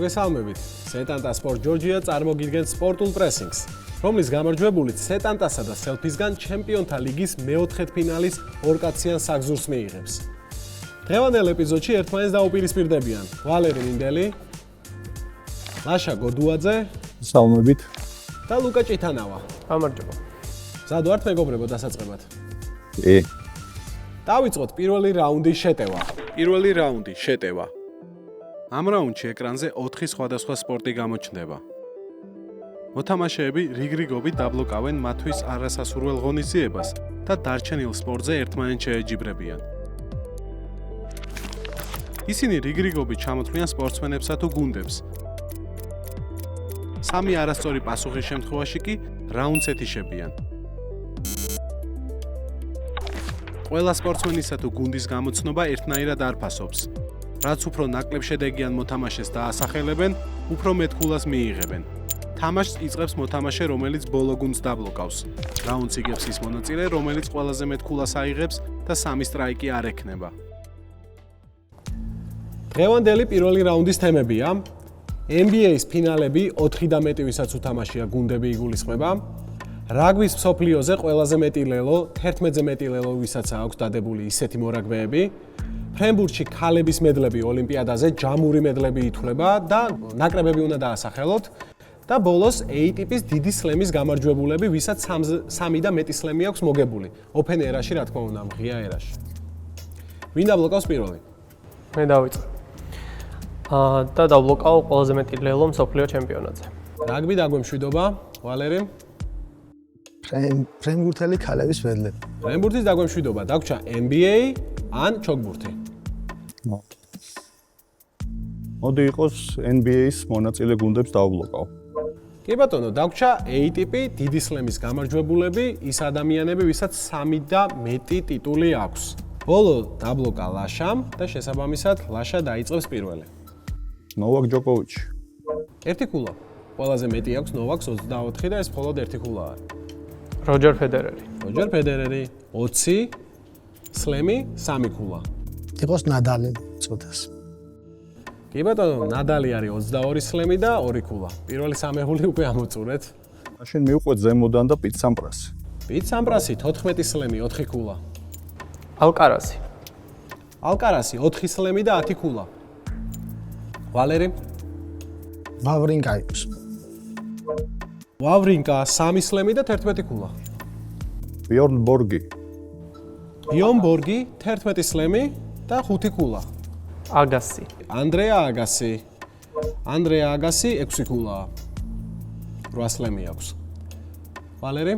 მოგესალმებით. Setanta Sport Georgia წარმოგიდგენს სპორტულ პრესინგს, რომლის გამარჯვებულით Setanta-სა და Selfis-გან ჩემპიონთა ლიგის მეოთხედფინალის ორკაციან საგზურს მიიღებს. დღევანდელ ეპიზოდში ერთმანეთს დაუპირისპირდებიან ვალერი მინდელი, ლაშა გოდუაძე, მოგესალმებით და ლუკა ჭითანავა. გამარჯობა. მზად ვართ მეგობრებო დასაწყებად? დავიწყოთ პირველი რაუნდის შეტევა. პირველი რაუნდი შეტევა. ამ რაუნდში ეკრანზე 4 სხვადასხვა სპორტი გამოჩნდება. მოთამაშეები რიგრიგობით დაბლოკავენ მათთვის არასასურველ ღონისძიებას და დარჩენილ სპორტზე ერთმანეთს შეეჯიბრებიან. ისინი რიგრიგობით ჩამოთვლიან სპორტსმენებსა თუ გუნდებს. სამი არასწორი პასუხის შემთხვევაში კი რაუნდს ეთიშებიან. ყველა სპორტსმენისა თუ გუნდის გამოცნობა ერთნაირად არ ფასობს. რაც უფრო ნაკლებ შედეგიან მოთამაშეს დაასახელებენ, უფრო მეტ ქულას მიიღებენ. თამაშს იწყებს მოთამაშე, რომელიც ბოლო გუნდს დაბლოკავს. რაუნდს იგებს ის მონაწილე, რომელიც ყველაზე მეტ ქულას აიღებს და სამი სტრაიკი არ ექნება. დღევანდელი პირველი რაუნდის თემებია: NBA-ის ფინალები 4 და მეტი ვისაც უთამაშია გუნდები იგულისხმება. რაგბის მსოფლიოზე ყველაზე მეტი ლელო, 11-ზე მეტი ლელო ვისაც აქვს დადებული ისეთი მორაგბეები. ფრენბურთში ქალების მედლები ოლიმპიადაზე ჯამური მედლები ითვლება და ნაკრებები უნდა დაასახელოთ. და ბოლოს ATP-ის დიდი სლემის გამარჯვებულები, ვისაც 3 და მეტი სლემი აქვს მოგებული. ოფენ ერაში, რა თქმა უნდა, ღია ერაში. ვინ დაბლოკავს პირველი? მე დავიწყე. და დაბლოკავ ყველაზე მეტი ლელო მსოფლიო ჩემპიონატზე. რაგბი დაგვემშვიდობა, ვალერი? ფრენბურთელი ქალების მედლები. ფრენბურთის დაგვემშვიდობა, დაგვრჩა NBA ან ჩოგბურთი? მოდი იყოს NBA-ის მონაწილე გუნდებს დავბლოკავ. კი ბატონო, დაგვრჩა ATP დიდი სლემის გამარჯვებულები, ის ადამიანები, ვისაც 3 და მეტი ტიტული აქვს. ბოლო დაბლოკა ლაშამ და შესაბამისად ლაშა დაიწყებს პირველი. ნოვაკ ჯოკოვიჩი. ერთი ქულა. ყველაზე მეტი აქვს ნოვაკს 24 და ეს მხოლოდ ერთი ქულაა. როჯერ ფედერერი. როჯერ ფედერერი 20 სლემი 3 ქულა. იყოს ნადალი წოდეს. კი ბატონო, ნადალი არის 22 სლემი და 2 ქულა. პირველი სამეღული უკვე ამოწურეთ. მაშინ მივყვეთ ზემოდან და პიტ სამპრასი. პიტ სამპრასი 14 სლემი 4 ქულა. ალკარასი. ალკარასი 4 სლემი და 10 ქულა. ვალერი? ვავრინკა იყოს. ვავრინკა 3 სლემი და 11 ქულა. ბიორნ ბორგი. ბიორნ ბორგი 11 სლემი და 5 ქულა. აგასი. ანდრეა აგასი. ანდრეა აგასი 6 ქულაა. 8 სლემი აქვს. ვალერი?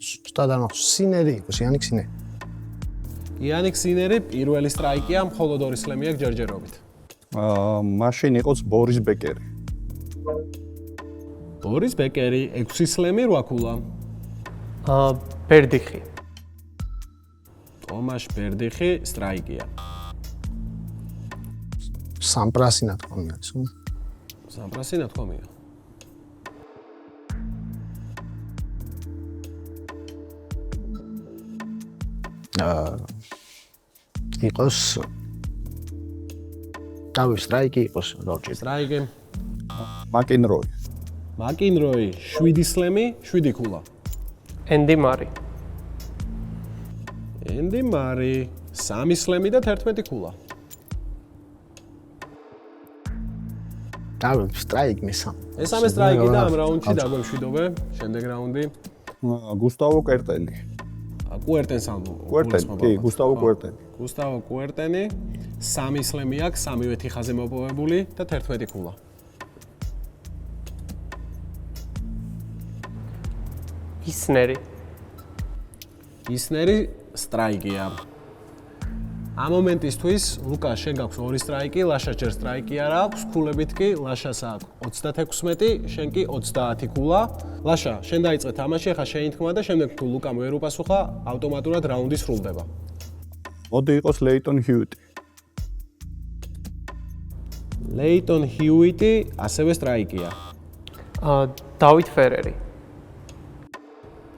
სტადანო სინერი იყოს, იანიკ სინერი. იანიკ სინერი პირველი სტრაიკია, მხოლოდ 2 სლემი აქვს ჯერჯერობით. მაშინ იყოს ბორის ბეკერი. ბორის ბეკერი 6 სლემი 8 ქულა. ბერდიხი. ტომაშ ბერდიხი სტრაიკია. სამპრასი ნათქვამი არის. სამპრასი ნათქვამია. იყოს დავი სტრაიკი იყოს როჯერ. სტრაიკი. მაკენროი. მაკენროი 7 სლემი 7 ქულა. ენდი მარი. ენდი მარი 3 სლემი და 11 ქულა. დავი სტრაიკ მესამე. მესამე სტრაიკი და ამ რაუნდში დაგვემშვიდობე. შემდეგ რაუნდი გუსტავო კერტელი. კუერტენს ამ კი, გუსტავო კუერტენი. გუსტავო კუერტენი 3 სლემი აქვს, 3-ვე თიხაზე მოპოვებული და 11 ქულა. ისნერი. ისნერი სტრაიკია. ამ მომენტისთვის ლუკა შენ გაქვს 2 სტრაიკი, ლაშა ჯერ სტრაიკი არ აქვს, ქულებით კი ლაშას აქვს 36, შენ კი 30 ქულა. ლაშა, შენ დაიწყე თამაში, ახლა შენი თქმა და შემდეგ თუ ლუკამ ვერ უპასუხა, ავტომატურად რაუნდი სრულდება. მოდი იყოს ლეიტონ ჰიუიტი. ლეიტონ ჰიუიტი ასევე სტრაიკია. დავით ფერერი.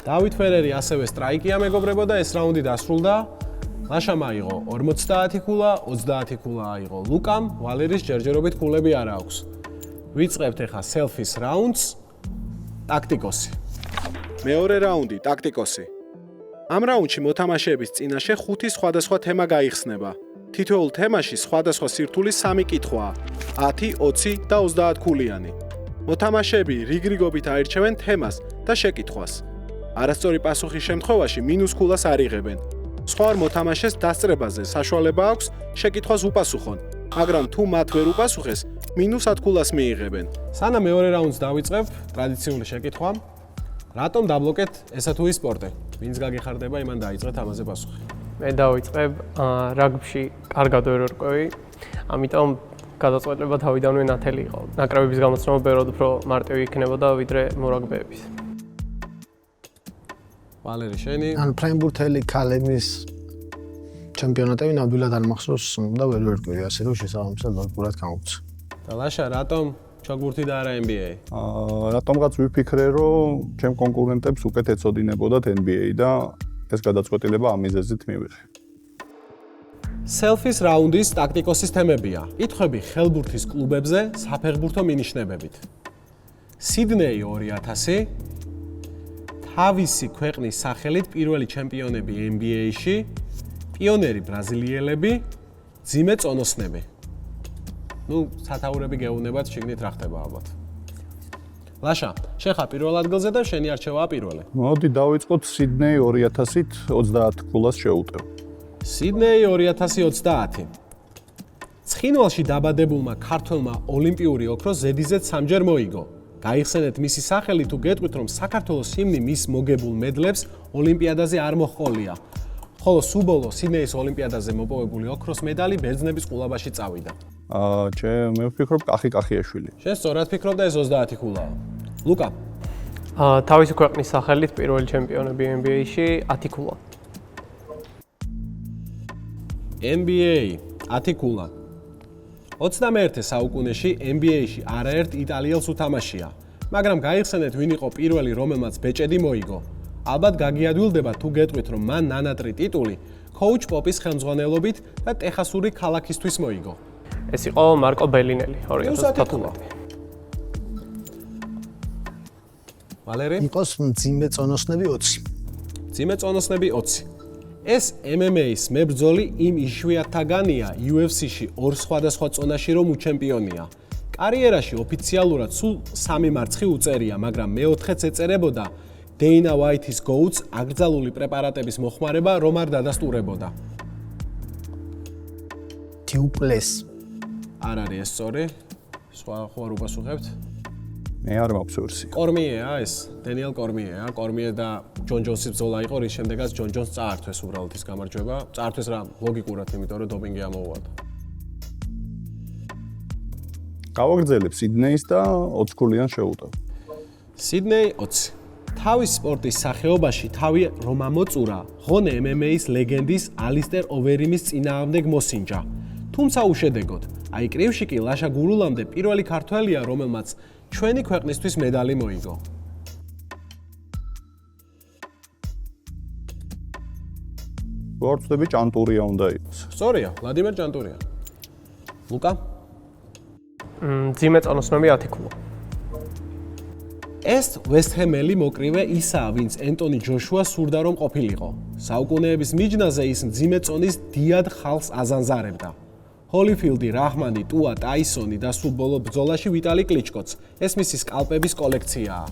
დავით ფერერი ასევე სტრაიკია მეგობრებო და ეს რაუნდი დასრულდა. ლაშამ აიღო 50 ქულა, 30 ქულა აიღო ლუკამ, ვალერის ჯერჯერობით ქულები არ აქვს. ვიწყებთ ახლა selfies rounds. ტაქტიკოსი. მეორე რაუნდი, ტაქტიკოსი. ამ რაუნდში მოთამაშეების წინაშე 5 სხვადასხვა თემა გაიხსნება. თითოეულ თემაში სხვადასხვა სირთულის 3 კითხვაა: 10, 20 და 30 ქულიანი. მოთამაშეები რიგრიგობით აირჩევენ თემას და შეკითხვას. არასწორი პასუხის შემთხვევაში მინუს ქულას არ იღებენ. სხვა მოთამაშეს დასწრებაზე საშუალება აქვს შეკითხვას უპასუხონ, მაგრამ თუ მათ ვერ უპასუხეს, მინუს 10 ქულას მიიღებენ. სანამ მეორე რაუნდს დავიწყებ, ტრადიციული შეკითხვა: რატომ დაბლოკეთ ესა თუ ის სპორტი? ვინც გაგეხარდება, იმან დაიწყეთ ამაზე პასუხი. მე დავიწყებ რაგბში კარგად ვერ ვერკვევი, ამიტომ გადაწყვეტილება თავიდანვე ნათელი იყო. ნაკრებების გამოცნობა ბევრად უფრო მარტივი იქნებოდა ვიდრე მორაგბეების. ვალერი, შენი? ან ფრენბურთელი ქალების ჩემპიონატები ნამდვილად არ მახსოვს და ვერ ვერკვევი, ასე რომ შესაბამისად ლოგიკურად გამოვცა. და ლაშა, რატომ ჩოგბურთი და არა NBA? რატომღაც ვიფიქრე, რომ ჩემ კონკურენტებს უკეთ ეწოდინებოდათ NBA და ეს გადაწყვეტილება ამ მიზეზით მივიღე. Selfies რაუნდის ტაქტიკოსის თემებია. კითხვები ხელბურთის კლუბებზე საფეხბურთო მინიშნებებით. სიდნეი 2000, თავისი ქვეყნის სახელით პირველი ჩემპიონები NBA-ში, პიონერი ბრაზილიელები, ძიმე წონოსნები. ნუ სათაურები გეუბნებათ, შიგნით რა ხდება ალბათ. ლაშა, შეხა პირველ ადგილზე და შენი არჩევაა პირველი. მოდი დავიწყოთ სიდნეი 2000-ით 30 ქულას შეუტევ. სიდნეი 2030. ცხინვალში დაბადებულმა ქართველმა ოლიმპიური ოქრო ზედიზედ 3-ჯერ მოიგო. გაიხსენეთ მისი სახელი თუ გეტყვით, რომ საქართველოს ჰიმნი მის მოგებულ მედლებს ოლიმპიადაზე არ მოჰყოლია. ხოლო სუბოლო სიდნეის ოლიმპიადაზე მოპოვებული ოქროს მედალი ბერძნების ყულაბაში წავიდა. მე ვფიქრობ კახიაშვილი. შენ სწორად ფიქრობ და ეს 30 ქულაა. ლუკა. თავისი ქვეყნის სახელით პირველი ჩემპიონები NBA-ში 10 ქულა. NBA 10 ქულა. 21 საუკუნეში NBA-ში არაერთ იტალიელს უთამაშია, მაგრამ გაიხსენეთ ვინ იყო პირველი, რომელმაც ბეჭედი მოიგო. ალბათ გაგიადვილდება თუ გეტყვით, რომ მან ნანატრი ტიტული კოუჩ პოპის ხელმძღვანელობით და ტეხასური ქალაქისთვის მოიგო. ეს იყო მარკო ბელინელი 2014. ვალერი? იყოს მძიმე წონოსნები 20. მძიმე წონოსნები 20. ეს MMA-ის მებრძოლი იმ იშვიათთაგანია UFC-ში ორ სხვადასხვა წონაში რომ უჩემპიონია. კარიერაში ოფიციალურად სულ 3 მარცხი უწერია, მაგრამ მეოთხეც ეწერებოდა Dana White-ის GOATS აკრძალული პრეპარატების მოხმარება რომ არ დადასტურებოდა. Tuples. არ არის ეს სწორი. სხვა ხო არ უპასუხებთ? მე არ მაქვს ვერსია. კორმიეა ეს, დენიელ კორმიეა. კორმიე და ჯონ ჯონსის ბრძოლა იყო, რის შემდეგაც ჯონ ჯონს წაართვეს უბრალოდ ის გამარჯვება. წაართვეს რა ლოგიკურად, იმიტომ რომ დოპინგი ამოუვარდა. გავაგრძელებ სიდნეის და 20 ქულიან შეუტევ. სიდნეი 20. თავის სპორტის სახეობაში თავი რომ ამოწურა, ღონე MMA-ის ლეგენდის ალისტერ ოვერიმის წინააღმდეგ მოსინჯა. თუმცა უშედეგოდ, აი კრივში კი ლაშა გურულამდე პირველი ქართველია, რომელმაც ჩვენი ქვეყნისთვის მედალი მოიგო. ვარწდები ჭანტურია უნდა იყოს. სწორია, ვლადიმერ ჭანტურია. ლუკა? მძიმე წონოსნები 10 ქულა. ეს ვესტჰემელი მოკრივე ისაა, ვინც ენტონი ჯოშუა სურდა რომ ყოფილიყო. საუკუნეების მიჯნაზე ის მძიმე წონის დიად ხალხს აზანზარებდა. ჰოლიფილდი, რაჰმანი, ტუა, ტაისონი და სულ ბოლო ბრძოლაში ვიტალი კლიჩკოც. ეს მისი სკალპების კოლექციაა.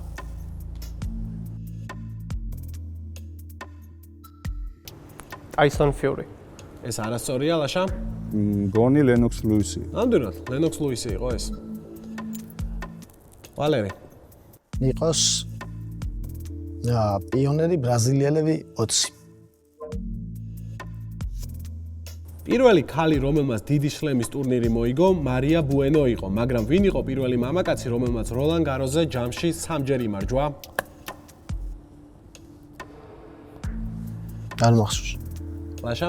ტაისონ ფიური. ეს არასწორია, ლაშა? გონი ლენოქს ლუისი. ნამდვილად, ლენოქს ლუისი იყო ეს. ვალერი. იყოს პიონერი ბრაზილიელები 20. პირველი ქალი, რომელმაც დიდი შლემის ტურნირი მოიგო, მარია ბუენო იყო, მაგრამ ვინ იყო პირველი მამაკაცი, რომელმაც როლან გაროზე ჯამში 3-ჯერ იმარჯვა? არ მახსოვს. ლაშა?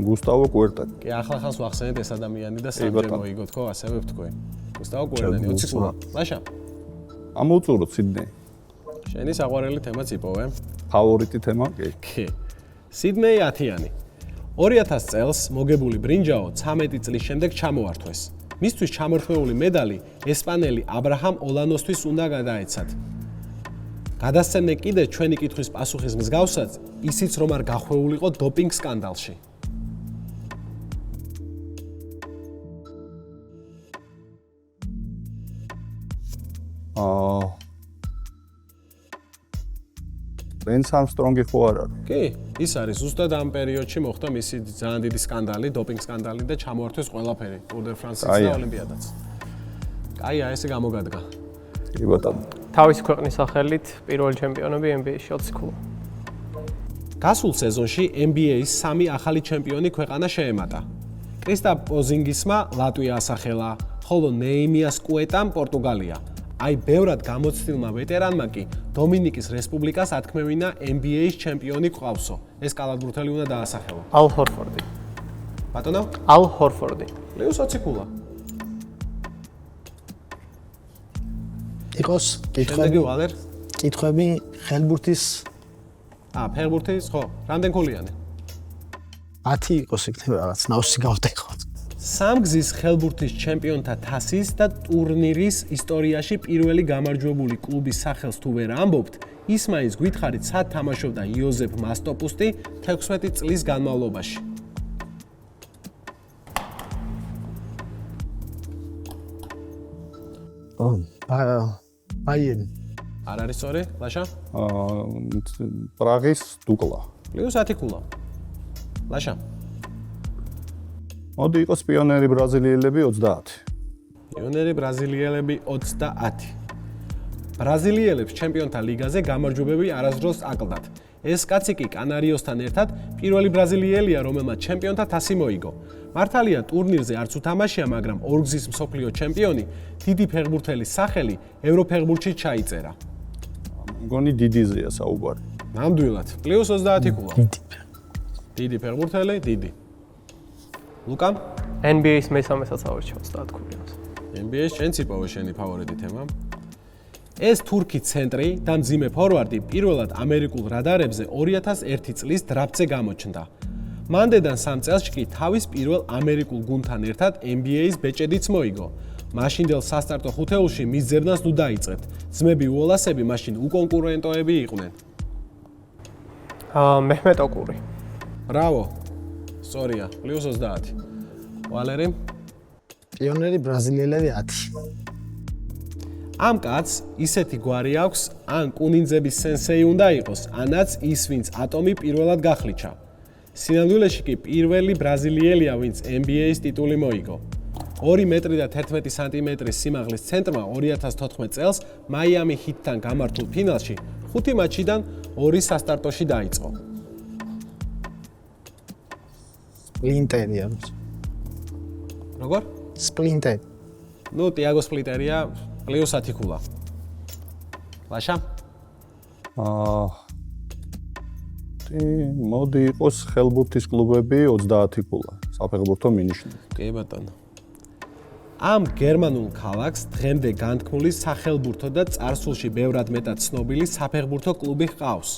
გუსტავო კვერტანი. კი, ახლა-ახალს ვახსენეთ ეს ადამიანი და 3-ჯერ მოიგო, თქო, ასევე ვთქვი. გუსტავო კვერტანი 20 ქულა. ლაშა? ამოვწუროთ სიდნეი. შენი საყვარელი თემაც იპოვე. ფავორიტი თემა? კი. კი. სიდნეი 10-იანი. 2000 წელს მოგებული ბრინჯაო 13 წლის შემდეგ ჩამოართვეს. მისთვის ჩამორთმეული მედალი ესპანელი აბრაჰამ ოლანოსთვის უნდა გადაეცათ. გადასცემდნენ კიდე ჩვენი კითხვის პასუხის მსგავსად, ისიც რომ არ გახვეულიყო დოპინგ სკანდალში. ლენს ამსტრონგი ხო არ არის? კი, ის არის ზუსტად ამ პერიოდში მოხდა მისი ძალიან დიდი სკანდალი, დოპინგ სკანდალი და ჩამოართვეს ყველაფერი, Tour de France-იც და ოლიმპიადაც. კაია, ესე გამოგადგა. კი ბატონო. თავის ქვეყნის სახელით პირველი ჩემპიონები NBA-ში 20 ქულა. გასულ სეზონში NBA-ის 3 ახალი ჩემპიონი ქვეყანა შეემატა. კრისტაპ პოზინგისმა ლატვია ასახელა, ხოლო ნეიმიას კუეტამ პორტუგალია. აი, ბევრად გამოცდილმა ვეტერანმა კი დომინიკის რესპუბლიკას ათქმევინა NBA-ის ჩემპიონი ყავსო. ეს კალათბურთელი უნდა დაასახელო. ალ ჰორფორდი. ბატონო? ალ ჰორფორდი. ლეუს 20 ქულა. იყოს კითხები ვალერ? კითხები ხელბურთის ფეხბურთის, ხო, რამდენ ქულიანი? 10 იყოს იქნება რაღაც ნავსი გავტეხოთ. სამგზის ხელბურთის ჩემპიონთა თასის და ტურნირის ისტორიაში პირველი გამარჯვებული კლუბის სახელს თუ ვერ ამბობთ, ის მაინც გითხარით, სად თამაშობდა იოზეფ მასტოპუსტი 16 წლის განმავლობაში. ბაიერნ. არ არის სწორი, ლაშა? პრაღის დუკლა. ლეუს 10 ქულა. ლაშა. მოდი იყოს პიონერი ბრაზილიელები 30. პიონერი ბრაზილიელები 30. ბრაზილიელებს ჩემპიონთა ლიგაზე გამარჯვებები არასდროს აკლდათ. ეს კაცი კი კანარიოსთან ერთად პირველი ბრაზილიელია, რომელმაც ჩემპიონთა თასი მოიგო. მართალია ტურნირზე არც უთამაშია, მაგრამ ორგზის მსოფლიო ჩემპიონი, დიდი ფეხბურთელის სახელი ევროფეხბურთში ჩაიწერა. მგონი დიდიზეა საუბარი. ნამდვილად. პლუს 30 ქულა. დიდი ფეხბურთელი, დიდი. ლუკა? NBA-ის მესამე საცავერჩო 30 ქულიანს. NBA-ს შენ ციპოვე შენი ფავორიტი თემა. ეს თურქი ცენტრი და მძიმე ფორვარდი პირველად ამერიკულ რადარებზე 2001 წლის დრაფტზე გამოჩნდა. მანდედან 3 წელს კი თავის პირველ ამერიკულ გუნდთან ერთად NBA-ის ბეჭედიც მოიგო. მაშინდელ სასტარტო ხუთეულში მის ძებნას ნუ დაიწყეთ. ძმები უოლასები მაშინ უკონკურენტოები იყვნენ. მეჰმეტ ოკური. ბრავო. სწორია, პლუს 30. ვალერი? პიონერი ბრაზილიელები 10. ამ კაცს ისეთი გვარი აქვს, ან კუნინძების სენსეი უნდა იყოს, ანაც ის, ვინც ატომი პირველად გახლიჩა. სინამდვილეში კი პირველი ბრაზილიელია, ვინც NBA-ის ტიტული მოიგო. 2 მეტრი და 11 სანტიმეტრის სიმაღლის ცენტრმა 2014 წელს მაიამი ჰიტთან გამართულ ფინალში 5 მატჩიდან 2 სასტარტოში დაიწყო. სპლინტერი არის. როგორ? სპლინტერი. ნუ ტიაგო სპლინტერია პლუს 10 ქულა. ლაშა? მოდი იყოს ხელბურთის კლუბები 30 ქულა. საფეხბურთო მინიშნებით. კი ბატონო. ამ გერმანულ ქალაქს დღემდე განთქმული სახელბურთო და წარსულში ბევრად მეტად ცნობილი საფეხბურთო კლუბი ჰყავს.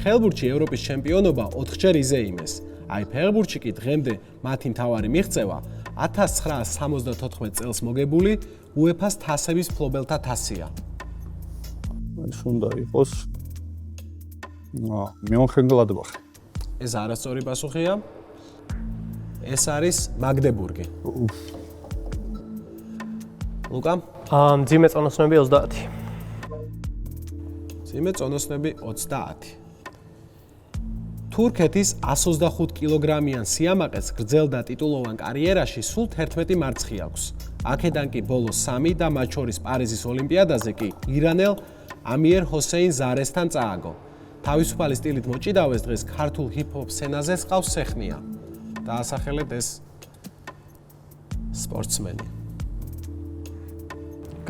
ხელბურთში ევროპის ჩემპიონობა 4-ჯერ იზეიმეს. აი ფეხბურთში კი დღემდე მათი მთავარი მიღწევა 1974 წელს მოგებული UEFA-ს თასების მფლობელთა თასია. ეს უნდა იყოს მიონხენგლადბახი. ეს არასწორი პასუხია. ეს არის მაგდებურგი. ლუკა? მძიმე წონოსნები 30. მძიმე წონოსნები 30. თურქეთის 125 კილოგრამიან სიამაყეს გრძელ და ტიტულოვან კარიერაში სულ 11 მარცხი აქვს. აქედან კი ბოლოს 3 და მათ შორის პარიზის ოლიმპიადაზე კი ირანელ ამიერ ჰოსეინ ზარესთან წააგო. თავისუფალი სტილით მოჭიდავეს დღეს ქართულ ჰიპ-ჰოპ სცენაზე ჰყავს სეხნია. დაასახელეთ ეს სპორტსმენი.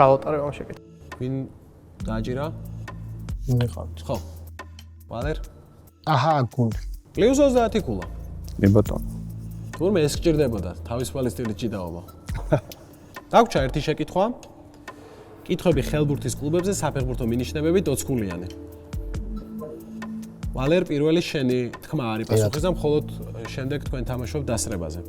გავატარებამ შეკითხვა. ვინ გააჯირა? მიყავთ. ხო. ვალერ? აჰა, გუნდი. პლუს 30 ქულა. მე ბატონო. თურმე ეს გჭირდებოდა თავისუფალი სტილით ჭიდაობა. დაგვრჩა ერთი შეკითხვა. კითხვები ხელბურთის კლუბებზე საფეხბურთო მინიშნებებით 20 ქულიანი. ვალერ, პირველი შენი თქმა არის პასუხის და მხოლოდ შემდეგ თქვენ თამაშობ დასრებაზე.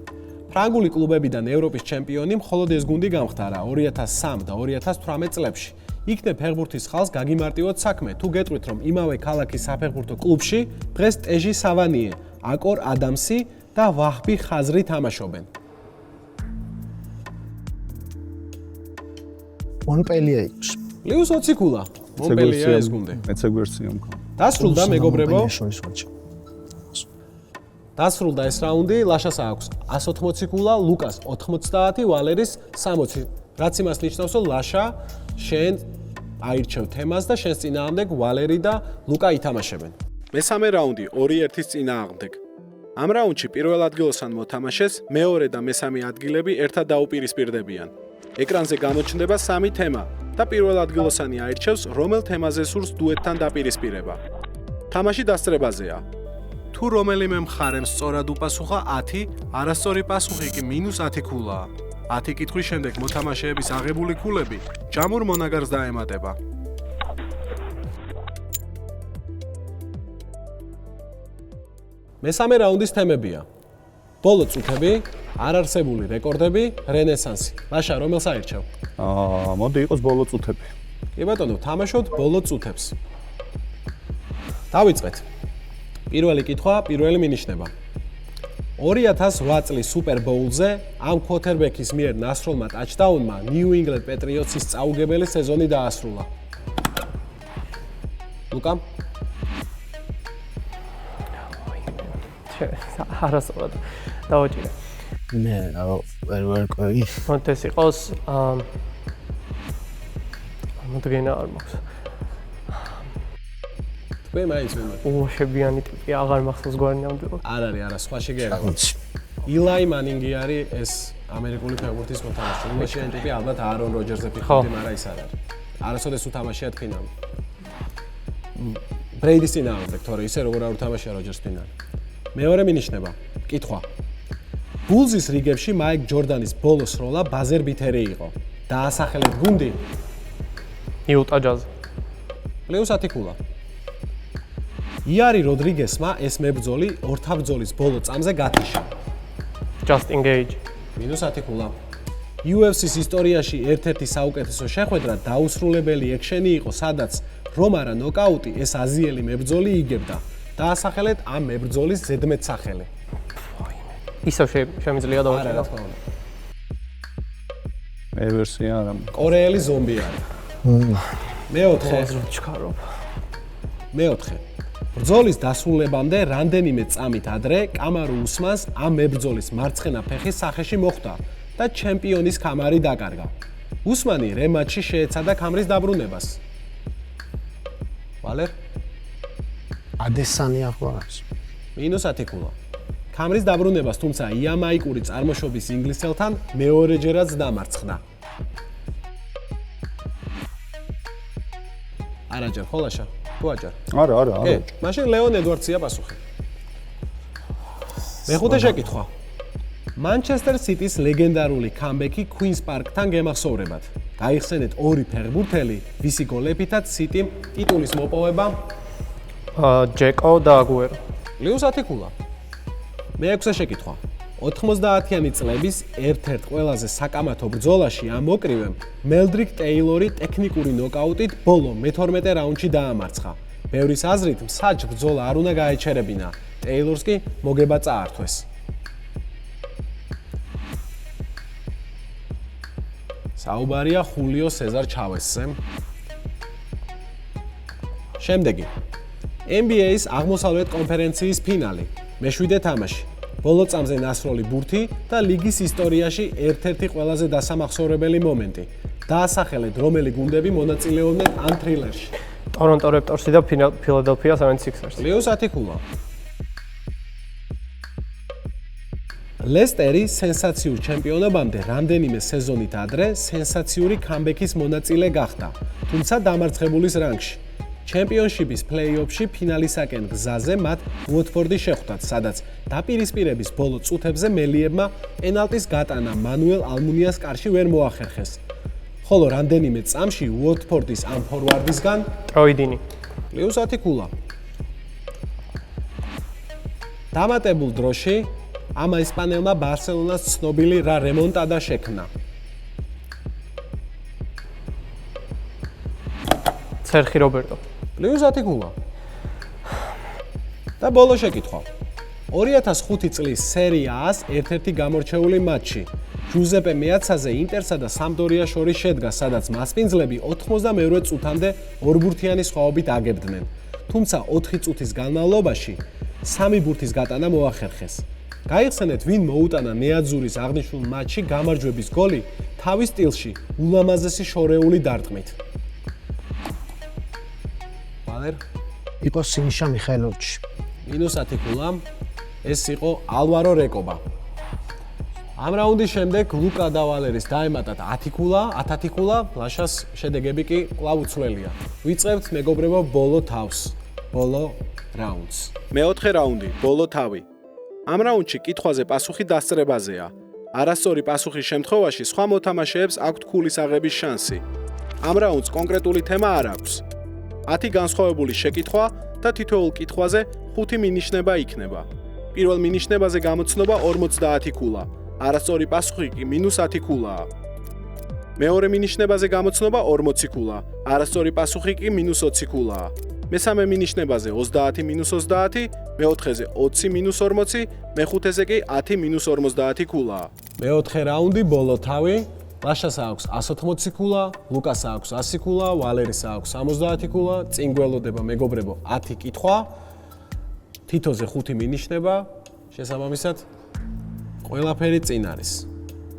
ფრანგული კლუბებიდან ევროპის ჩემპიონი მხოლოდ ეს გუნდი გამხდარა 2003 და 2018 წლებში. იქნებ ფეხბურთის ხალხს გაგიმარტივოთ საქმე, თუ გეტყვით, რომ იმავე ქალაქის საფეხბურთო კლუბში დღეს ტეჟი სავანიე, აკორ ადამსი და ვაჰბი ხაზრი თამაშობენ. მონპელიე იყოს. პლუს 20 ქულა. მონპელია ეს გუნდი. მეც ეგვერსია მქონდა. დასრულდა მეგობრებო. შორის მატჩი. დასრულდა ეს რაუნდი, ლაშას აქვს 180 ქულა, ლუკას 90, ვალერის 60. რაც იმას ნიშნავს, რომ ლაშა შენ აირჩევ თემას და შენს წინააღმდეგ ვალერი და ლუკა ითამაშებენ. მესამე რაუნდი 2-1-ის წინააღმდეგ. ამ რაუნდში პირველ ადგილოსან მოთამაშეს მეორე და მესამე ადგილები ერთად დაუპირისპირდებიან. ეკრანზე გამოჩნდება 3 თემა და პირველ ადგილოსანი აირჩევს, რომელ თემაზე სურს დუეტთან დაპირისპირება. თამაში დასწრებაზეა. თუ რომელიმე მხარემ სწორად უპასუხა 10, არასწორი პასუხი კი -10 ქულაა. 10 კითხვის შემდეგ მოთამაშეების აღებული ქულები ჯამურ მონაგარს დაემატება. მესამე რაუნდის თემებია. ბოლო წუთები, არარსებული რეკორდები, რენესანსი. ლაშა, რომელს აირჩევ? მოდი იყოს ბოლო წუთები. კი ბატონო, თამაშობთ ბოლო წუთებს. დავიწყეთ. პირველი კითხვა, პირველი მინიშნება. 2008 წლის სუპერ ბოულზე ამ ქოთერბექის მიერ ნასროლმა ტაჩდაუნმა ნიუ ინგლენდ პეტრიოტსის წაუგებელი სეზონი დაასრულა. ლუკა? არასწორად დავაჭირე. მე ვერ ყვევი. მოდი ეს იყოს მოდგენა არ მაქვს. თქვენ მაინც ვინმე? უოშებიანი ტიპი აღარ მახსოვს გვარი ნამდვილად. არ არის, არა, სხვა შეგერაგო. ილაი მანინგი არის ეს ამერიკული ფეხბურთის მოთამაშე. უოშებიანი ტიპი ალბათ არონ როჯერსზე ფიქრობდი, მაგრამ ის არ არის. არასოდეს უთამაშია ფინალი. ბრეიდის წინააღმდეგ, თორე ისე როგორ არ უთამაშია როჯერს ფინალი. მეორე მინიშნება. კითხვა. ბულზის რიგებში მაიკ ჯორდანის ბოლო სროლა ბაზერ ბითერი იყო. დაასახელეთ გუნდი იუტა ჯაზ. +10 ქულა. იარი როდრიგესმა ეს მებრძოლი ორთაბრძოლის ბოლო წამზე გათიშა. ჯასტინ გეიჯი. -10 ქულა. UFC-ს ისტორიაში ერთ-ერთი საუკეთესო შეხვედრა დაუსრულებელი ექშენი იყო, სადაც რომარა ნოკაუტი ეს აზიელი მებრძოლი იგებდა. დაასახელეთ ამ მებრძოლის ზედმეტსახელი. ისევ შემიძლია არა, დავაჭირო. რა თქმა უნდა. ევერსია არა. კორეელი ზომბი არის. მეოთხე. ჩქარობ. მეოთხე. ბრძოლის დასრულებამდე რამდენიმე წამით ადრე კამარუ უსმანს ამ მებრძოლის მარცხენა ფეხის სახეში მოხვდა და ჩემპიონის ქამარი დაკარგა. უსმანი რემატჩში შეეცადა ქამრის დაბრუნებას. ვალერ? ადესანი ახვალავს. -10 ქულა. ქამრის დაბრუნებას, თუმცა იამაიკური წარმოშობის ინგლისელთან მეორეჯერაც დამარცხდა. არაჯერ ხოლაშა? თუ აჯარ? არა. კი, მაშინ ლეონ ედვარდსია პასუხი. მეხუთე შეკითხვა. მანჩესტერ სიტის ლეგენდარული კამბექი კუინს პარკთან გემახსოვრებათ. გაიხსენეთ ორი ფეხბურთელი, ვისი გოლებითაც სიტიმ ტიტულის მოპოვება ჯეკო და აგუერო. +10 ქულა. მეექვსე შეკითხვა. 90-იანი წლების ერთ-ერთ ყველაზე საკამათო ბრძოლაში ამ მოკრივემ მელდრიკ ტეილორი ტექნიკური ნოკაუტით ბოლო მე-12 რაუნდში დაამარცხა. ბევრის აზრით, მსაჯ ბრძოლა არ უნდა გაეჩერებინა. ტეილორს კი მოგება წაართვეს. საუბარია ხულიო სეზარ ჩავესზე. შემდეგი. NBA-ის აღმოსავლეთ კონფერენციის ფინალი. მე-7 თამაში. ბოლო წამზე ნასროლი ბურთი და ლიგის ისტორიაში ერთ-ერთი ყველაზე დასამახსოვრებელი მომენტი. დაასახელეთ, რომელი გუნდები მონაწილეობდნენ ამ თრილერში. ტორონტო რეპტორსი და ფილადელფია 76ers. +10 ქულა. ლესტერი სენსაციურ ჩემპიონობამდე რამდენიმე სეზონით ადრე სენსაციური კამბექის მონაწილე გახდა, თუმცა დამარცხებულის რანგში. ჩემპიონშიპის პლეი-ოფში ფინალისაკენ გზაზე მათ უოტფორდი შეხვდათ, სადაც დაპირისპირების ბოლო წუთებზე მელიებმა პენალტის გატანა მანუელ ალმუნიას კარში ვერ მოახერხეს. ხოლო რამდენიმე წამში უოტფორდის ამ ფორვარდისგან ტროიდინი. +10 ქულა. დამატებულ დროში ამ ესპანელმა ბარსელონას ცნობილი რა რემონტადა შექმნა. სერხი რობერტო. პლუს 10 გოლა. და ბოლო შეკითხვა. 2005 წლის სერია A-ს ერთ-ერთი გამორჩეული მატჩი. ჯუზეპე მეაცაზე ინტერსა და სამდორიას შორის შედგა, სადაც მასპინძლები 92 წუთამდე ორბურთიანი სხვაობით აგებდნენ. თუმცა 4 წუთის განმავლობაში 3 ბურთის გატანა მოახერხეს. გაიხსენეთ, ვინ მოუტანა ნეაძურის აღნიშნულ მატჩში გამარჯვების გოლი თავის სტილში ულამაზესი შორეული დარტყმით. ვალერ იყო სინიშა მიხაილოვიჩი. მინუს 10 გოლა. ეს იყო ალვარო რეკობა. ამ რაუნდის შემდეგ ლუკა და ვალერის დაემატათ 10 გოლა, 10 გოლა, ლაშას შედეგები კი კვლავ უცვლელია. ვიწყებთ მეგობრებო ბოლო თავს, ბოლო რაუნდს. მეოთხე რაუნდი, ბოლო თავი. ამ რაუნდში კითხვაზე პასუხი დასწრებაზეა. არასწორი პასუხის შემთხვევაში სხვა მოთამაშეებს აქვთ ქულის აღების შანსი. ამ რაუნდს კონკრეტული თემა არ აქვს. 10 განსხვავებული შეკითხვა და თითოეულ კითხვაზე 5 მინიშნება იქნება. პირველ მინიშნებაზე გამოცნობა 50 ქულა. არასწორი პასუხი კი -10 ქულაა. მეორე მინიშნებაზე გამოცნობა 40 ქულა. არასწორი პასუხი კი -20 ქულაა. მესამე მინიშნებაზე 30 -30, მეოთხეზე 20 -40, მეხუთეზე კი 10 -50 ქულაა. მეოთხე რაუნდი ბოლო თავი. ლაშას აქვს 180 ქულა, ლუკას აქვს 100 ქულა, ვალერის აქვს 70 ქულა, წინ გველოდება მეგობრებო 10 კითხვა. თითოზე 5 მინიშნება, შესაბამისად ყველაფერი წინ არის.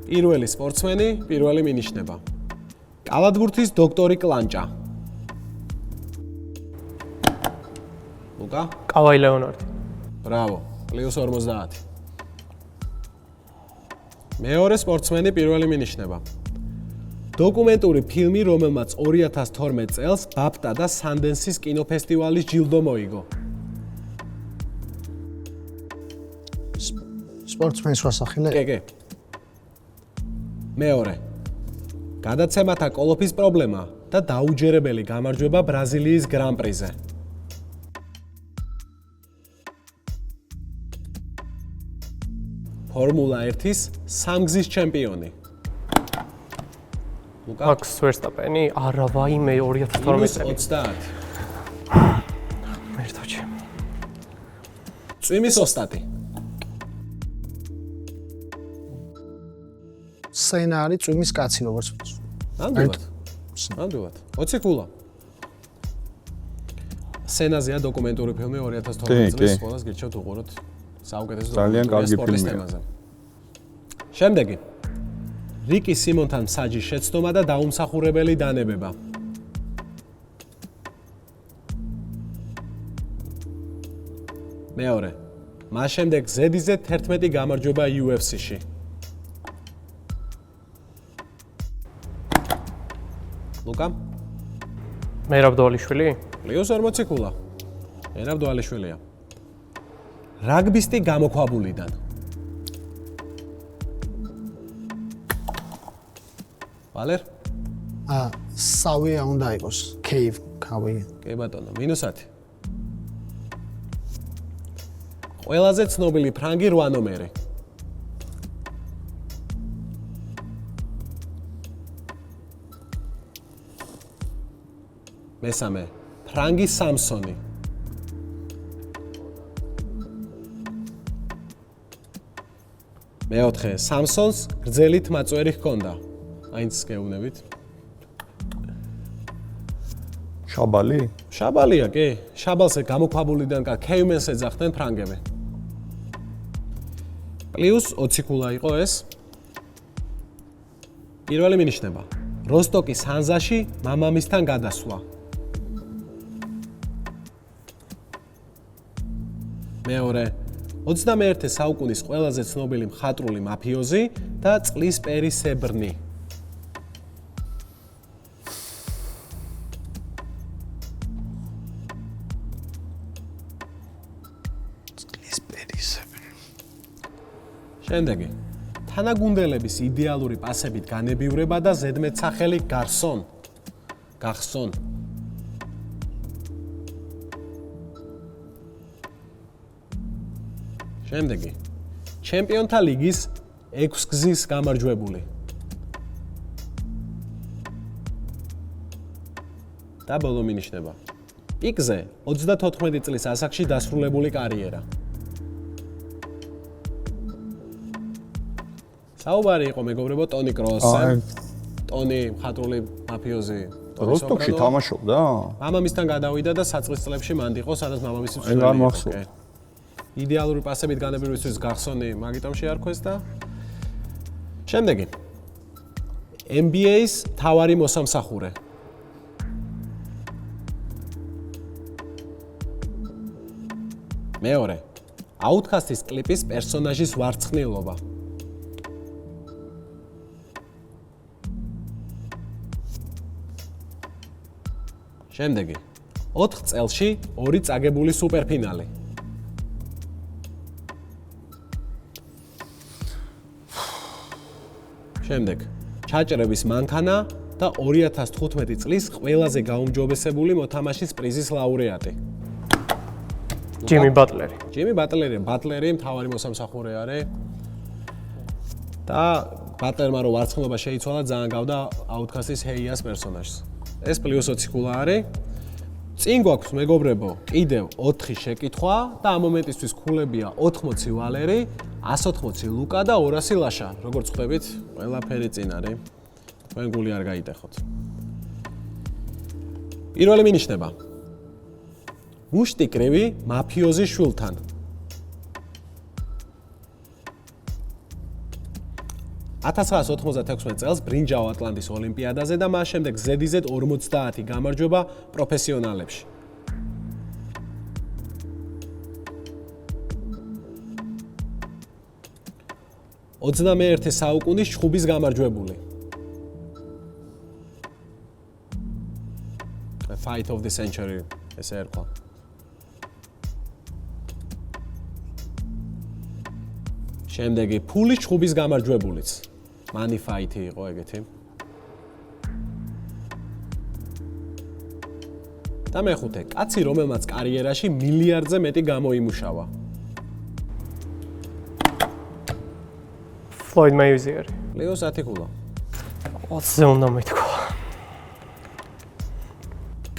პირველი სპორტსმენი, პირველი მინიშნება. კალათბურთის დოქტორი კლანჭა. ლუკა? კავაი ლეონარდი. ბრავო, +50. მეორე სპორტსმენი, პირველი მინიშნება. დოკუმენტური ფილმი, რომელმაც 2012 წელს ბაფტა და სანდენსის კინოფესტივალის ჯილდო მოიგო. სპორტსმენის სასახელე? კი. მეორე. გადაცემათა კოლოფის პრობლემა და დაუჯერებელი გამარჯვება ბრაზილიის გრან-პრიზე. ფორმულა 1-ის სამგზის ჩემპიონი. ლუკა? მაქს ვერსტაპენი? არა, ვაიმე 2012 წელი. -30. ერთოჩი. წვიმის ოსტატი. სცენარი წვიმის კაცი როგორც ვთქვი. ნამდვილად. 20 ქულა. სცენაზეა დოკუმენტური ფილმი 2012 წლის, ყველას გირჩევთ უყუროთ. საუკეთესო ძალიან კარგი სპორტის ფილმია. თემაზე. შემდეგი. რიკი სიმონთან მსაჯის შეცდომა და დაუმსახურებელი დანებება. მეორე. მას შემდეგ ზედიზე 11 გამარჯვება UFC-ში. ლუკა? მერაბ დოალიშვილი? +40 ქულა. მერაბ დოალიშვილია. რაგბისტი გამოქვაბულიდან. ვალერ? სავია უნდა იყოს. Cave Cave. კი ბატონო, -10. ყველაზე ცნობილი ფრანგი 8 ნომერი. მესამე, ფრანგი სამსონი. მეოთხე, სამსონს გრძელით მაწვერი ჰქონდა. აინც გეუბნებით. შაბალი? შაბალია, კი. შაბალზე გამოქვაბულიდან კა კეიმენს ეძახდნენ ფრანგები. +20 ქულა იყო ეს. პირველი მინიშნება. როსტოკის ჰანზაში მამამისთან გადასვლა. მეორე 21 საუკუნის ყველაზე ცნობილი მხატვრული მაფიოზი და წყლის პერისებრნი. წყლის პერისებრნი. შემდეგი. თანაგუნდელების იდეალური პასებით განებივრება და ზედმეტსახელი გახსონ. შემდეგი. ჩემპიონთა ლიგის 6 გზის გამარჯვებული. და ბოლო მინიშნება. პიკზე 34 წლის ასაკში დასრულებული კარიერა. საუბარი იყო მეგობრებო ტონი კროსზე. ტონი მხატვრული მაფიოზი. როსტოკში თამაშობდა? მამამისთან გადავიდა და საწყის წლებში მანდ იყო, სადაც მამამისი აი არ მახსოვს. იდეალური პასებით განებირვისთვის გახსონი მაგიტომ შეარქვეს და შემდეგი. NBA-ს თავარი მოსამსახურე. მეორე. Outcast-ის კლიპის პერსონაჟის ვარცხნილობა. შემდეგი. 4 წელში 2 წაგებული სუპერფინალი. შემდეგ. ჩაჭრების მანქანა და 2015 წლის ყველაზე გაუმჯობესებული მოთამაშის პრიზის ლაურეატი. ჯიმი ბატლერი. ჯიმი ბატლერი მთავარი მოსამსახურე არის. და ბატლერმა რო ვარცხნილობა შეიცვალა, ძალიან გავდა Outcast-ის ჰეიას პერსონაჟს. ეს +20 კულა არის. წინ გვაქვს მეგობრებო, კიდევ 4 შეკითხვა და ამ მომენტისთვის კულებია 80 ვალერი, 180 ლუკა და 200 ლაშა. როგორც ხვდებით, ყველაფერი წინ არის. თქვენ გული არ გაიტეხოთ. პირველი მინიშნება. მუშტი კრივი მაფიოზის შვილთან. $1996 წელს ბრინჯაო ატლანტის ოლიმპიადაზე და მას შემდეგ ზედიზედ 50 გამარჯვება პროფესიონალებში. $21 საუკუნის ჩხუბის გამარჯვებული. Fight of the century ესე ერქვა. შემდეგი ფულის ჩხუბის გამარჯვებულიც. Money fight იყო ეგეთი. და მეხუთე, კაცი რომელმაც კარიერაში მილიარდზე მეტი გამოიმუშავა. Floyd Mayweather. ლეო სათიკულა. 20-ზე უნდა მეთქვა.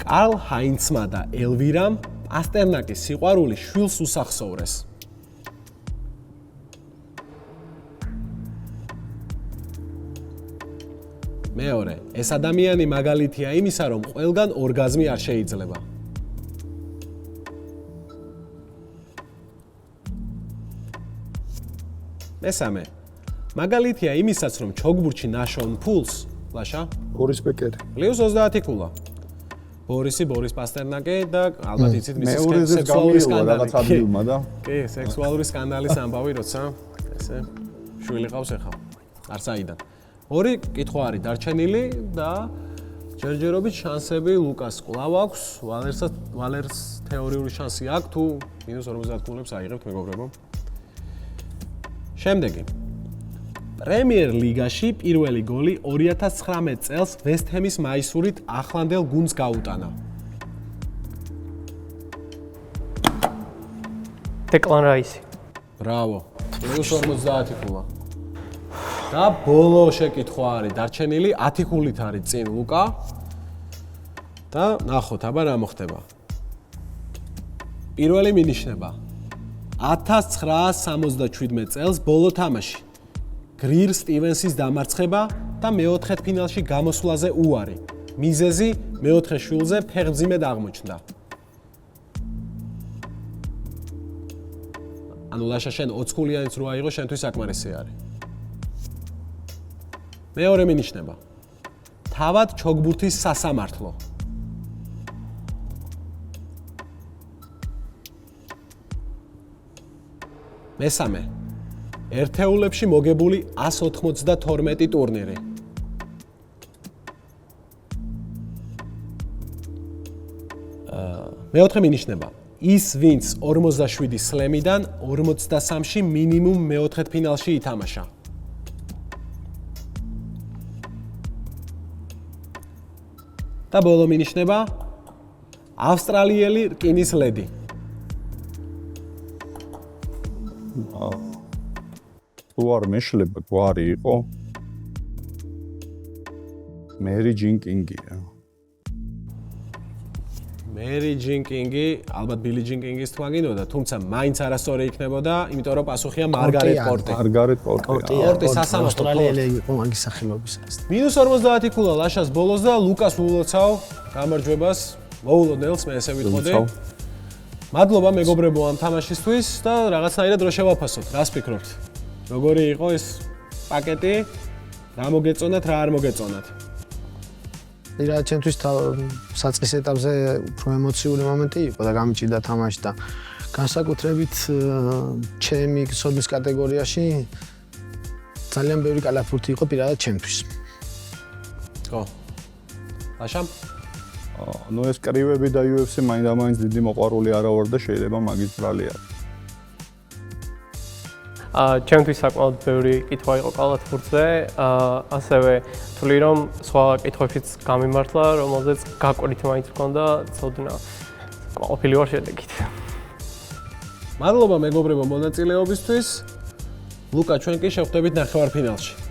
კარლ ჰაინცმა და ელვირამ პასტერნაკის სიყვარული შვილს უსახსოვრეს. მეორე, ეს ადამიანი მაგალითია იმისა, რომ ყველგან ორგაზმი არ შეიძლება. მესამე, მაგალითია იმისაც, რომ ჩოგბურთში ნაშონ ფულს, ლაშა, ბორის ბეკერი. ლიუს 30 კულა. ბორის პასტერნაკე და ალბათ იცით მისი მეორეზე სექსუალური გამიელა რაღაც ადგილმა და კი, სექსუალური სკანდალის ამბავი, როცა ესე შვილი ყავს ახლა. არსაიდან. ორი კითხვა არის დარჩენილი და ჯერჯერობით შანსები ლუკას კვლავ აქვს, ვალერს თეორიული შანსი აქვს თუ -50 კულებს აიღებთ მეგობრებო. შემდეგი. პრემიერ ლიგაში პირველი გოლი 2019 წელს ვესტ ჰემის მაისურით ახლანდელ გუნდს გაუტანა. დეკლან რაისი. ბრავო. +50 კულა. და ბოლო შეკითხვა არის დარჩენილი 10 კულით არის წინ ლუკა. და ნახოთ, აბა რა მოხდება. პირველი მინიშნება 1977 წელს ბოლო თამაში. გრირ სტივენსის დამარცხება და მეოთხედფინალში გამოსვლაზე უარი. მიზეზი მეოთხე შვილზე ფეხმძიმედ აღმოჩნდა. ანუ ლაშა შენ 20 კულიანიც რო აიღო, შენთვის საკმარისი არის. მეორე მინიშნება. თავად ჩოგბურთის სასამართლო. მესამე. ერთეულებში მოგებული 192 ტურნირი. მეოთხე მინიშნება. ის ვინც 47 სლემიდან 43-ში მინიმუმ მეოთხედფინალში ითამაშა. და ბოლო მინიშნება ავსტრალიელი რკინის ლედი. თუ არ მეშლება გვარი იყო მერი ჯინ კინგია. მერი ჯინ კინგი, ალბათ ბილი ჯინ კინგის თქმა გინდოდა, თუმცა მაინც არასწორი იქნებოდა, იმიტომ რომ პასუხია მარგარეტ პორტი. მარგარეტ პორტი. პორტი სასამართლო ავსტრალიელი იყო მაგის სახელობის. -50 ქულა ლაშას ბოლოს და ლუკას ულოცავ გამარჯვებას. მოულოდნელს მე ესე ვიტყოდი. მადლობა მეგობრებო ამ თამაშისთვის და რაღაცნაირად რო შევაფასოთ. რას ფიქრობთ? როგორი იყო ეს პაკეტი? რა მოგეწონათ, რა არ მოგეწონათ? რა ჩემთვის საწყის ეტაპზე უფრო ემოციური მომენტი იყო და გამიჭირდა თამაში და განსაკუთრებით ჩემი სოდის კატეგორიაში ძალიან ბევრი კალათბურთი იყო პირადად ჩემთვის. ხო. აშამ? ნუ ეს კრივები და UFC მაინდა-მაინც დიდი მოყვარული არა ვარ და შეიძლება მაგის ბრალი არის. ჩემთვის საკმაოდ ბევრი კითხვა იყო კალათბურთზე, ასევე თვლი რომ სხვა კითხვებიც გამიმართლა, რომელზეც გაკვირით მაინც მქონდა ცოდნა. ყოფილი ვარ შედეგით. მადლობა მეგობრებო მონაწილეობისთვის. ლუკა, ჩვენ კი შევხვდებით ნახევარფინალში.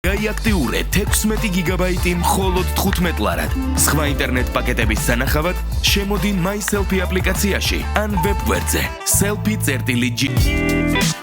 გაიაქტიურე 16 გიგაბაიტი მხოლოდ 15 ლარად. სხვა ინტერნეტ პაკეტების სანახავად შემოდი MySelfie აპლიკაციაში ან ვებ გვერდზე selfie.gr